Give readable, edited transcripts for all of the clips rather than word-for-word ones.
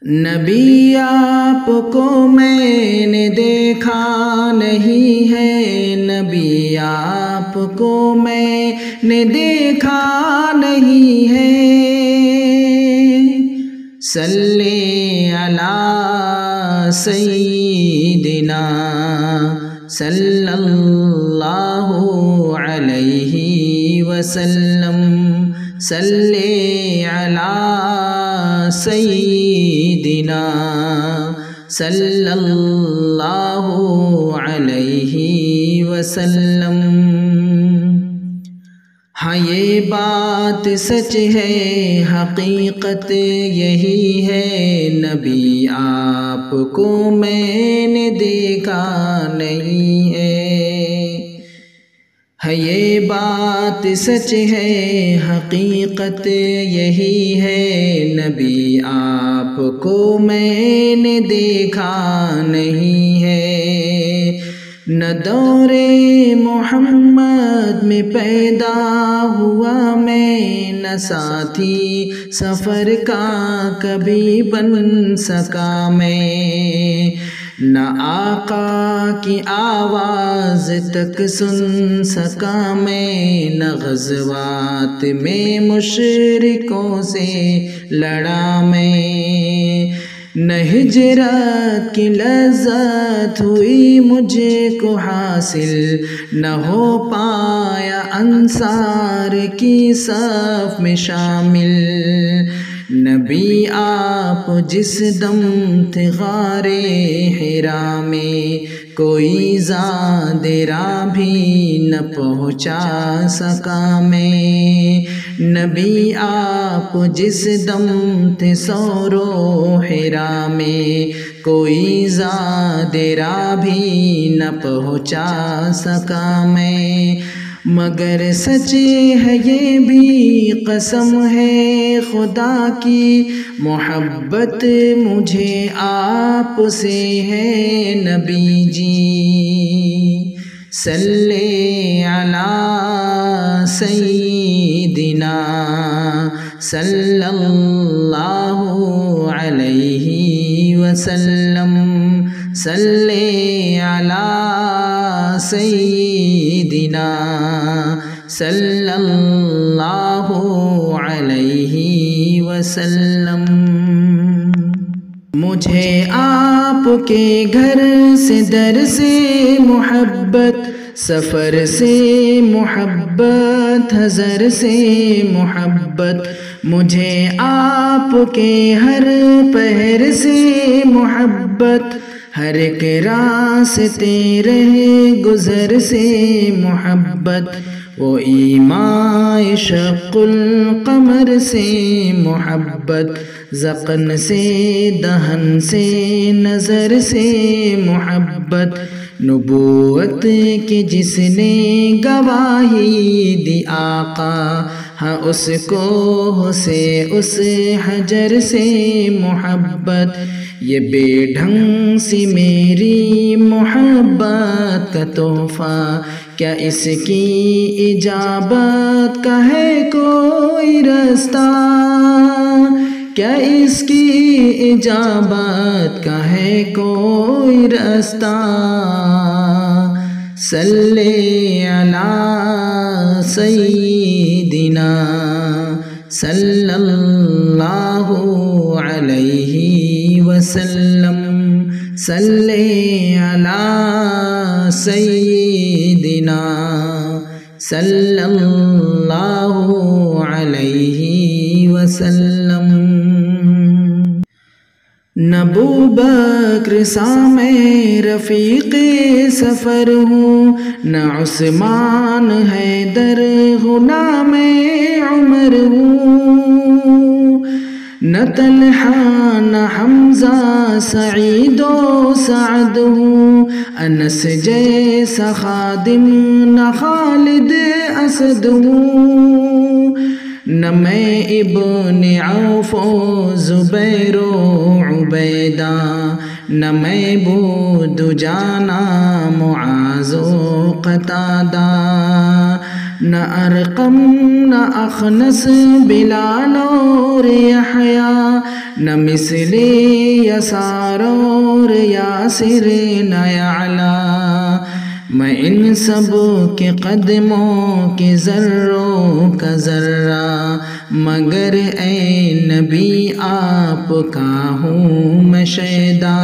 نبی آپ کو میں نے دیکھا نہیں ہے، نبی آپ کو میں نے دیکھا نہیں ہے، صلی علی سیدنا صلی اللہ علیہ وسلم، صلی علی سیدنا صلی اللہ علیہ وسلم۔ ہاں یہ بات سچ ہے، حقیقت یہی ہے، نبی آپ کو میں نے دیکھا نہیں ہے۔ یہ بات سچ ہے، حقیقت یہی ہے، نبی آپ کو میں نے دیکھا نہیں ہے۔ نہ دور محمد میں پیدا ہوا میں، نہ ساتھی سفر کا کبھی بن سکا میں، نہ آقا کی آواز تک سن سکا میں، نہ غزوات میں مشرکوں سے لڑا میں، نہ ہجرت کی لذت ہوئی مجھے کو حاصل، نہ ہو پایا انصار کی صف میں شامل۔ نبی آپ جس دم تھے غار حرا میں، کوئی زاد راہ بھی نہ پہنچا سکا میں، نبی آپ جس دم تھے سور و حرا میں، کوئی زاد راہ بھی نہ پہنچا سکا میں، مگر سچ ہے یہ بھی قسم ہے خدا کی، محبت مجھے آپ سے ہے نبی جی، صلی علی سیدنا صلی اللہ علیہ وسلم، صلی علی سیدنا صلی اللہ علیہ وسلم۔ مجھے آپ کے گھر سے در سے محبت، سفر سے محبت، حضر سے محبت، مجھے آپ کے ہر پہر سے محبت، ہر ایک راستے رہے گزر سے محبت، وہ ایماء شق القمر سے محبت، ذقن سے دہن سے نظر سے محبت، نبوت کی جس نے گواہی دی آقا، ہاں اس کو سے اس حجر سے محبت، یہ بے ڈھنگ سی میری محبت کا تحفہ، کیا اس کی اجابت کا ہے کوئی رستہ، کیا اس کی اجابت کا ہے کوئی رستہ، صلی علی سیدنا صلی اللہ علیہ وسلم، صلی علی سیدنا صلی اللہ علیہ وسلم۔ نہ ابوبکر سا میں رفیق سفر ہوں، نہ عثمان حیدر غلام عمر ہوں، نہ طلحہ نہ حمزہ سعید و سعد ہوں، انس جیسا خادم نہ خالد اسد ہوں، نہ میں ابن عوف و زبیر و عبیدہ، نہ میں بود جانا معاذ و قتادہ، نہ ارقم نہ اخنس بلال اور یحییٰ، نہ مثلی یسار اور یاسر نہ یعلیٰ، میں ان سب کے قدموں کے ذروں کا ذرہ، مگر اے نبی آپ کا ہوں میں شیدا،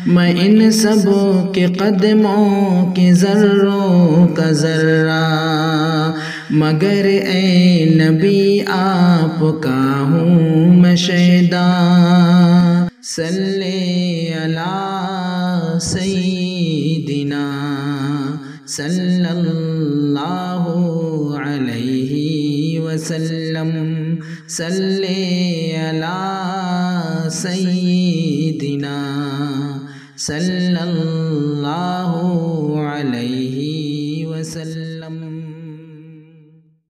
میں ان سب کے قدموں کے ذروں کا ذرہ، مگر اے نبی آپ کا ہوں میں شیدا۔ صلی علی سیدنا صلی اللہ علیہ وسلم، صلی علی سیدنا صلی اللہ